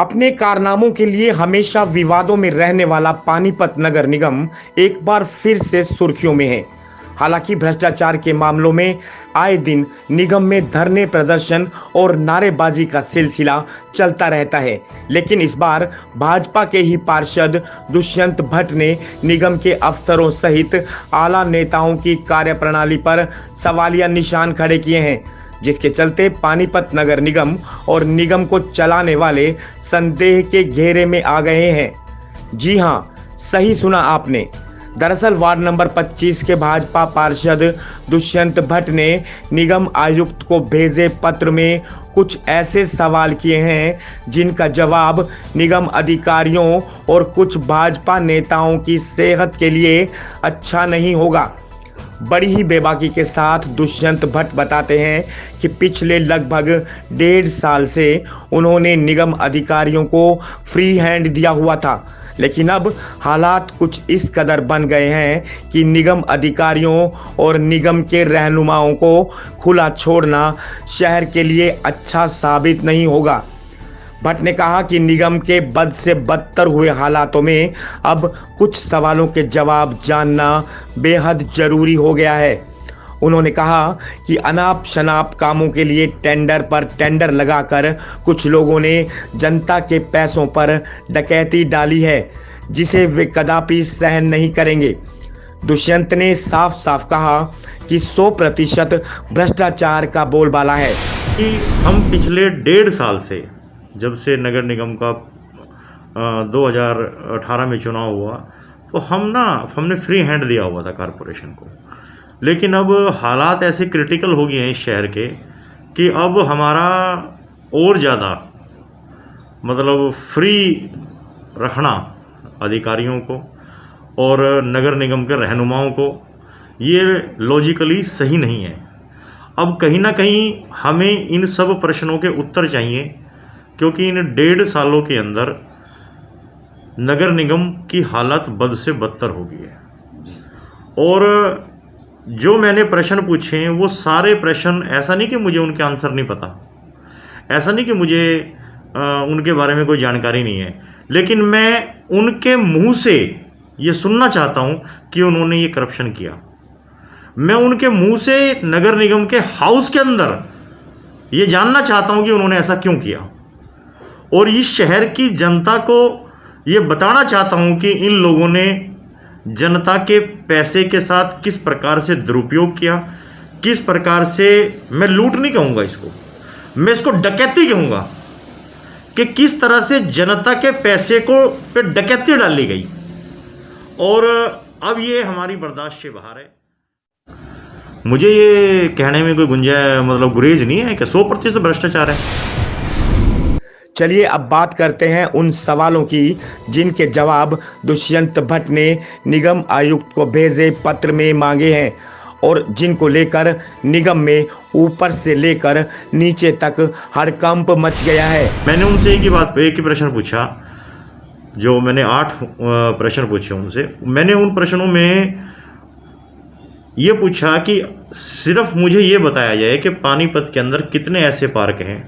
अपने कारनामों के लिए हमेशा विवादों में रहने वाला पानीपत नगर निगम एक बार फिर से सुर्खियों में है। हालांकि भ्रष्टाचार के मामलों में आए दिन निगम में धरने प्रदर्शन और नारेबाजी का सिलसिला चलता रहता है, लेकिन इस बार भाजपा के ही पार्षद दुष्यंत भट्ट ने निगम के अफसरों सहित आला नेताओं की कार्यप्रणाली पर सवालिया निशान खड़े किए हैं, जिसके चलते पानीपत नगर निगम और निगम को चलाने वाले संदेह के घेरे में आ गए हैं। जी हां, सही सुना आपने। दरअसल वार्ड नंबर 25 के भाजपा पार्षद दुष्यंत भट्ट ने निगम आयुक्त को भेजे पत्र में कुछ ऐसे सवाल किए हैं जिनका जवाब निगम अधिकारियों और कुछ भाजपा नेताओं की सेहत के लिए अच्छा नहीं होगा। बड़ी ही बेबाकी के साथ दुष्यंत भट्ट बताते हैं कि पिछले लगभग 1.5 साल से उन्होंने निगम अधिकारियों को फ्री हैंड दिया हुआ था, लेकिन अब हालात कुछ इस कदर बन गए हैं कि निगम अधिकारियों और निगम के रहनुमाओं को खुला छोड़ना शहर के लिए अच्छा साबित नहीं होगा। भट्ट ने कहा कि निगम के बद से बदतर हुए हालातों में अब कुछ सवालों के जवाब जानना बेहद जरूरी हो गया है। उन्होंने कहा कि अनाप शनाप कामों के लिए टेंडर पर टेंडर लगाकर कुछ लोगों ने जनता के पैसों पर डकैती डाली है, जिसे वे कदापि सहन नहीं करेंगे। दुष्यंत ने साफ साफ कहा कि 100% भ्रष्टाचार का बोलबाला है कि हम पिछले 1.5 साल से, जब से नगर निगम का 2018 में चुनाव हुआ, तो हमने फ्री हैंड दिया हुआ था कॉरपोरेशन को। लेकिन अब हालात ऐसे क्रिटिकल हो गए हैं इस शहर के कि अब हमारा और ज़्यादा मतलब फ्री रखना अधिकारियों को और नगर निगम के रहनुमाओं को, ये लॉजिकली सही नहीं है। अब कहीं ना कहीं हमें इन सब प्रश्नों के उत्तर चाहिए, क्योंकि इन 1.5 सालों के अंदर नगर निगम की हालत बद से बदतर हो गई है। और जो मैंने प्रश्न पूछे हैं वो सारे प्रश्न, ऐसा नहीं कि मुझे उनके आंसर नहीं पता, ऐसा नहीं कि मुझे उनके बारे में कोई जानकारी नहीं है, लेकिन मैं उनके मुंह से ये सुनना चाहता हूं कि उन्होंने ये करप्शन किया। मैं उनके मुंह से नगर निगम के हाउस के अंदर ये जानना चाहता हूं कि उन्होंने ऐसा क्यों किया, और इस शहर की जनता को ये बताना चाहता हूं कि इन लोगों ने जनता के पैसे के साथ किस प्रकार से दुरुपयोग किया, किस प्रकार से, मैं लूट नहीं कहूँगा इसको, मैं इसको डकैती कहूँगा, कि किस तरह से जनता के पैसे को पे डकैती डाली गई। और अब ये हमारी बर्दाश्त से बाहर है। मुझे ये कहने में कोई गुरेज नहीं है कि 100% भ्रष्टाचार है। चलिए अब बात करते हैं उन सवालों की जिनके जवाब दुष्यंत भट्ट ने निगम आयुक्त को भेजे पत्र में मांगे हैं और जिनको लेकर निगम में ऊपर से लेकर नीचे तक हड़कंप मच गया है। मैंने उनसे एक ही प्रश्न पूछा, जो मैंने 8 प्रश्न पूछे उनसे। मैंने उन प्रश्नों में ये पूछा कि सिर्फ मुझे ये बताया जाए कि पानीपत के अंदर कितने ऐसे पार्क हैं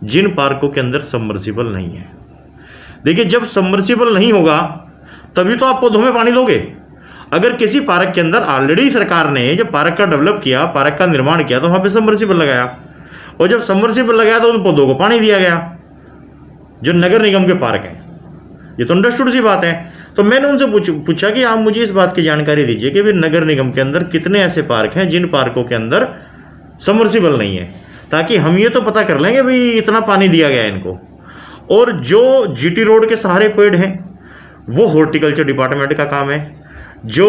जिन पार्कों के अंदर सबमर्सिबल नहीं है। देखिए, जब सबमर्सिबल नहीं होगा तभी तो आप पौधों में पानी दोगे। अगर किसी पार्क के अंदर ऑलरेडी सरकार ने जब पार्क का डेवलप किया, पार्क का निर्माण किया, तो वहाँ पे सबमर्सिबल लगाया, और जब सबमर्सिबल लगाया तो उन पौधों को पानी दिया गया, जो नगर निगम के पार्क हैं। ये तो अंडरस्टूड सी बात है। तो मैंने उनसे पूछा कि आप मुझे इस बात की जानकारी दीजिए कि भी नगर निगम के अंदर कितने ऐसे पार्क हैं जिन पार्कों के अंदर सबमर्सिबल नहीं है, ताकि हम ये तो पता कर लेंगे भाई इतना पानी दिया गया है इनको। और जो जीटी रोड के सहारे पेड़ हैं वो हॉर्टिकल्चर डिपार्टमेंट का काम है, जो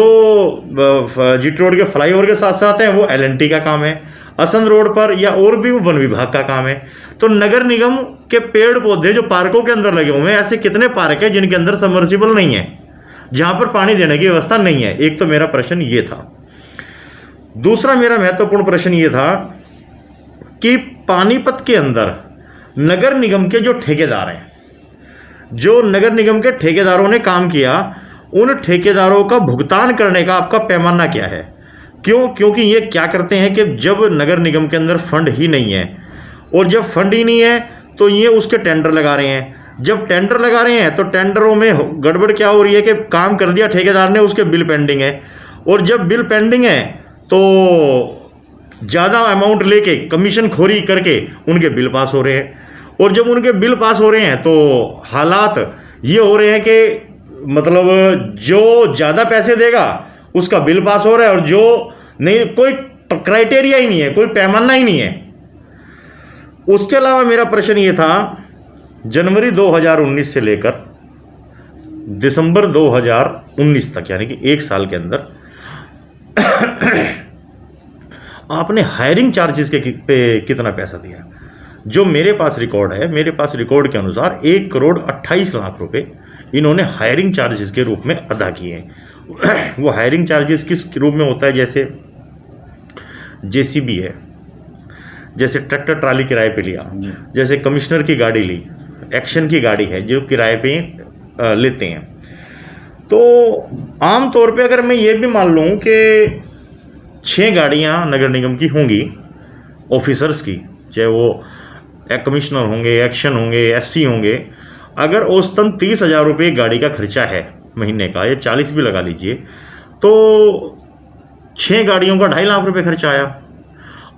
जीटी रोड के फ्लाईओवर के साथ साथ है वो एलएनटी का काम है, असंध रोड पर या और भी वो वन विभाग का काम है। तो नगर निगम के पेड़ पौधे जो पार्कों के अंदर लगे हुए हैं, ऐसे कितने पार्क है जिनके अंदर सबमर्सिबल नहीं है, जहां पर पानी देने की व्यवस्था नहीं है। एक तो मेरा प्रश्न ये था। दूसरा मेरा महत्वपूर्ण प्रश्न ये था कि पानीपत के अंदर नगर निगम के जो ठेकेदार हैं, जो नगर निगम के ठेकेदारों ने काम किया, उन ठेकेदारों का भुगतान करने का आपका पैमाना क्या है? क्योंकि ये क्या करते हैं कि जब नगर निगम के अंदर फंड ही नहीं है, और जब फंड ही नहीं है तो ये उसके टेंडर लगा रहे हैं। जब टेंडर लगा रहे हैं तो टेंडरों में गड़बड़ क्या हो रही है कि काम कर दिया ठेकेदार ने, उसके बिल पेंडिंग है, और जब बिल पेंडिंग है तो ज़्यादा अमाउंट लेके कमीशन खोरी करके उनके बिल पास हो रहे हैं, और जब उनके बिल पास हो रहे हैं तो हालात ये हो रहे हैं कि मतलब जो ज़्यादा पैसे देगा उसका बिल पास हो रहा है, और जो नहीं, कोई क्राइटेरिया ही नहीं है, कोई पैमाना ही नहीं है। उसके अलावा मेरा प्रश्न ये था, जनवरी 2019 से लेकर दिसंबर 2019 तक, यानी कि 1 साल के अंदर आपने हायरिंग चार्जेस के पे कितना पैसा दिया? जो मेरे पास रिकॉर्ड है, मेरे पास रिकॉर्ड के अनुसार 1,28,00,000 रुपए इन्होंने हायरिंग चार्जेस के रूप में अदा किए हैं। वो हायरिंग चार्जेस किस रूप में होता है? जैसे जेसीबी है, जैसे ट्रैक्टर ट्राली किराए पे लिया, जैसे कमिश्नर की गाड़ी ली, एक्शन की गाड़ी है जो किराए पे लेते हैं। तो आम तौर पे अगर मैं ये भी मान लूँ कि 6 गाड़ियाँ नगर निगम की होंगी ऑफिसर्स की, चाहे वो कमिश्नर होंगे, एक्शन होंगे, एससी होंगे, अगर औसतन 30,000 रुपये गाड़ी का खर्चा है महीने का, या 40 भी लगा लीजिए, तो 6 गाड़ियों का 2.5 लाख रुपए खर्चा आया,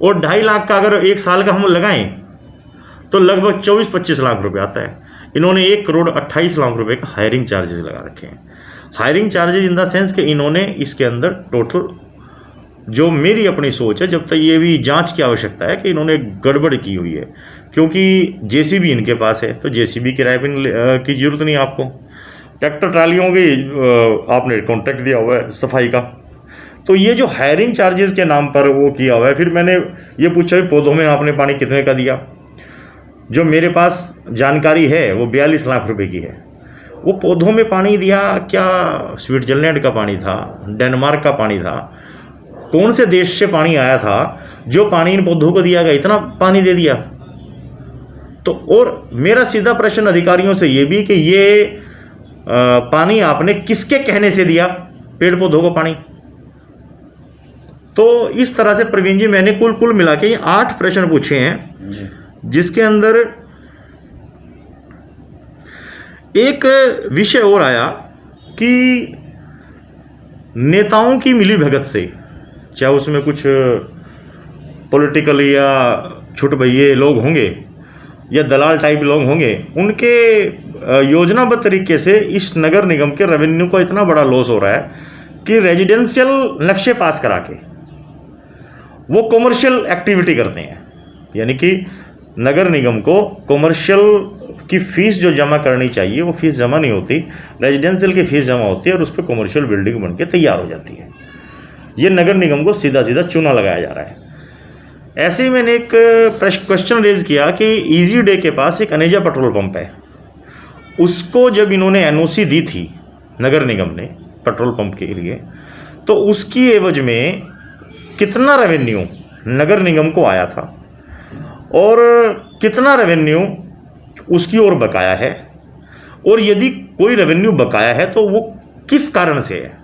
और 2.5 लाख का अगर 1 साल का हम लगाएं तो लगभग 24-25 लाख रुपए आता है। इन्होंने 1,28,00,000 रुपए का हायरिंग चार्जेस लगा रखे हैं। Hiring charges in the sense कि इन्होंने इसके अंदर टोटल, जो मेरी अपनी सोच है, जब तक ये भी जांच की आवश्यकता है कि इन्होंने गड़बड़ की हुई है, क्योंकि जेसीबी इनके पास है तो जेसीबी किराए पे की जरूरत नहीं आपको, ट्रैक्टर ट्रालियों की आपने कॉन्ट्रैक्ट दिया हुआ है सफाई का। तो ये जो हायरिंग चार्जेस के नाम पर वो किया हुआ है। फिर मैंने ये पूछा कि पौधों में आपने पानी कितने का दिया? जो मेरे पास जानकारी है वो 42 लाख रुपए की है। वो पौधों में पानी दिया क्या स्विट्जरलैंड का पानी था, डेनमार्क का पानी था, कौन से देश से पानी आया था जो पानी इन पौधों को दिया गया, इतना पानी दे दिया? तो और मेरा सीधा प्रश्न अधिकारियों से ये भी कि ये पानी आपने किसके कहने से दिया, पेड़ पौधों को पानी? तो इस तरह से प्रवीण जी मैंने कुल मिला के 8 प्रश्न पूछे हैं, जिसके अंदर एक विषय और आया कि नेताओं की मिलीभगत से, चाहे उसमें कुछ पॉलिटिकल या छुट भैये लोग होंगे या दलाल टाइप लोग होंगे, उनके योजनाबद्ध तरीके से इस नगर निगम के रेवेन्यू को इतना बड़ा लॉस हो रहा है कि रेजिडेंशियल नक्शे पास करा के वो कॉमर्शियल एक्टिविटी करते हैं। यानी कि नगर निगम को कॉमर्शियल की फीस जो जमा करनी चाहिए वो फीस जमा नहीं होती, रेजिडेंशियल की फीस जमा होती है और उस पर कॉमर्शियल बिल्डिंग बन के तैयार हो जाती है। ये नगर निगम को सीधा सीधा चूना लगाया जा रहा है। ऐसे ही मैंने एक क्वेश्चन रेज किया कि इजी डे के पास एक अनेजा पेट्रोल पंप है, उसको जब इन्होंने एनओसी दी थी नगर निगम ने पेट्रोल पंप के लिए, तो उसकी एवज में कितना रेवेन्यू नगर निगम को आया था और कितना रेवेन्यू उसकी ओर बकाया है, और यदि कोई रेवेन्यू बकाया है तो वो किस कारण से है,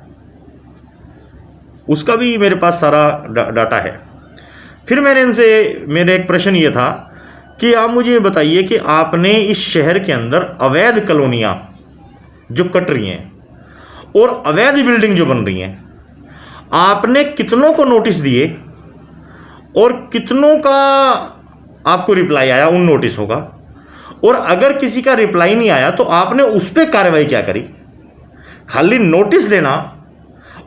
उसका भी मेरे पास सारा डाटा है। फिर मैंने इनसे, मेरा एक प्रश्न ये था कि आप मुझे बताइए कि आपने इस शहर के अंदर अवैध कॉलोनियाँ जो कट रही हैं और अवैध बिल्डिंग जो बन रही हैं, आपने कितनों को नोटिस दिए और कितनों का आपको रिप्लाई आया उन नोटिसों का, और अगर किसी का रिप्लाई नहीं आया तो आपने उस पर कार्रवाई क्या करी? खाली नोटिस देना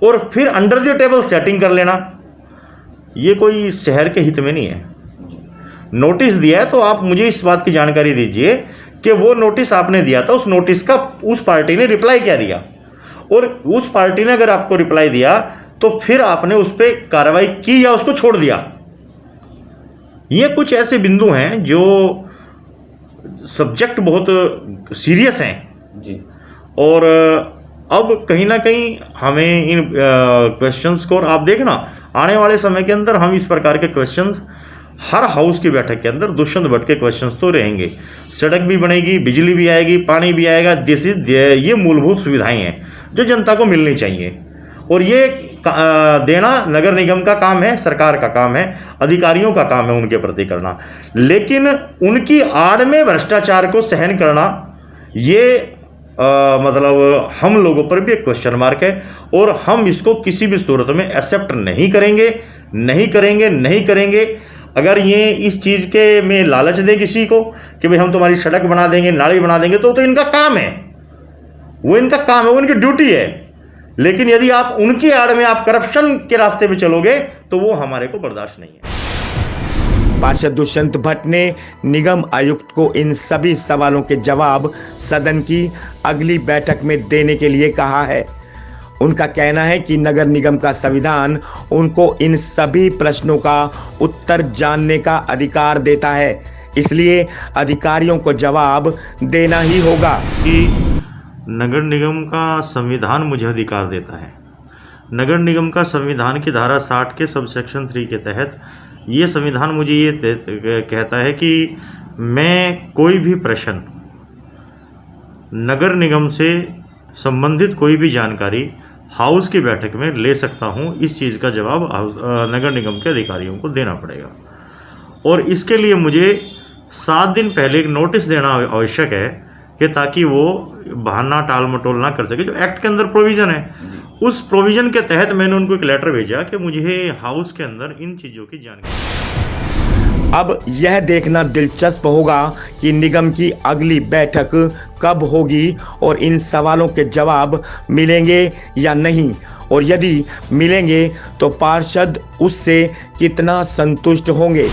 और फिर अंडर द टेबल सेटिंग कर लेना, ये कोई शहर के हित में नहीं है। नोटिस दिया है तो आप मुझे इस बात की जानकारी दीजिए कि वो नोटिस आपने दिया था, उस नोटिस का उस पार्टी ने रिप्लाई क्या दिया, और उस पार्टी ने अगर आपको रिप्लाई दिया तो फिर आपने उस पर कार्रवाई की या उसको छोड़ दिया। ये कुछ ऐसे बिंदु हैं जो सब्जेक्ट बहुत सीरियस हैं जी, और अब कहीं ना कहीं हमें इन क्वेश्चंस को, और आप देखना आने वाले समय के अंदर हम इस प्रकार के क्वेश्चंस हर हाउस की बैठक के अंदर दुष्यंत भट्ट के क्वेश्चंस तो रहेंगे। सड़क भी बनेगी, बिजली भी आएगी, पानी भी आएगा, ये मूलभूत सुविधाएं हैं जो जनता को मिलनी चाहिए, और ये देना नगर निगम का काम है, सरकार का काम है, अधिकारियों का काम है उनके प्रति करना। लेकिन उनकी आड़ में भ्रष्टाचार को सहन करना ये मतलब हम लोगों पर भी एक क्वेश्चन मार्क है और हम इसको किसी भी सूरत में एक्सेप्ट नहीं करेंगे, नहीं करेंगे, नहीं करेंगे। अगर ये इस चीज़ के में लालच दे किसी को कि भाई हम तुम्हारी सड़क बना देंगे, नाली बना देंगे, तो इनका काम है, वो इनका काम है, वो इनकी ड्यूटी है। लेकिन यदि आप उनकी आड़ में आप करप्शन के रास्ते पे चलोगे तो वो हमारे को बर्दाश्त नहीं है। पार्षद दुष्यंत भट्ट ने निगम आयुक्त को इन सभी सवालों के जवाब सदन की अगली बैठक में देने के लिए कहा है। उनका कहना है कि नगर निगम का संविधान उनको इन सभी प्रश्नों का उत्तर जानने का अधिकार देता है, इसलिए अधिकारियों को जवाब देना ही होगा। कि नगर निगम का संविधान मुझे अधिकार देता है। नगर निगम का संविधान की धारा 60 के सब सेक्शन 3 के तहत ये संविधान मुझे ये कहता है कि मैं कोई भी प्रश्न, नगर निगम से संबंधित कोई भी जानकारी हाउस की बैठक में ले सकता हूँ। इस चीज़ का जवाब नगर निगम के अधिकारियों को देना पड़ेगा और इसके लिए मुझे 7 दिन पहले एक नोटिस देना आवश्यक है कि ताकि वो बहाना टाल मटोल ना कर सके। जो एक्ट के अंदर प्रोविज़न है, उस प्रोविज़न के तहत मैंने उनको एक लेटर भेजा कि मुझे हाउस के अंदर इन चीज़ों की जानकारी। अब यह देखना दिलचस्प होगा कि निगम की अगली बैठक कब होगी और इन सवालों के जवाब मिलेंगे या नहीं, और यदि मिलेंगे तो पार्षद उससे कितना संतुष्ट होंगे।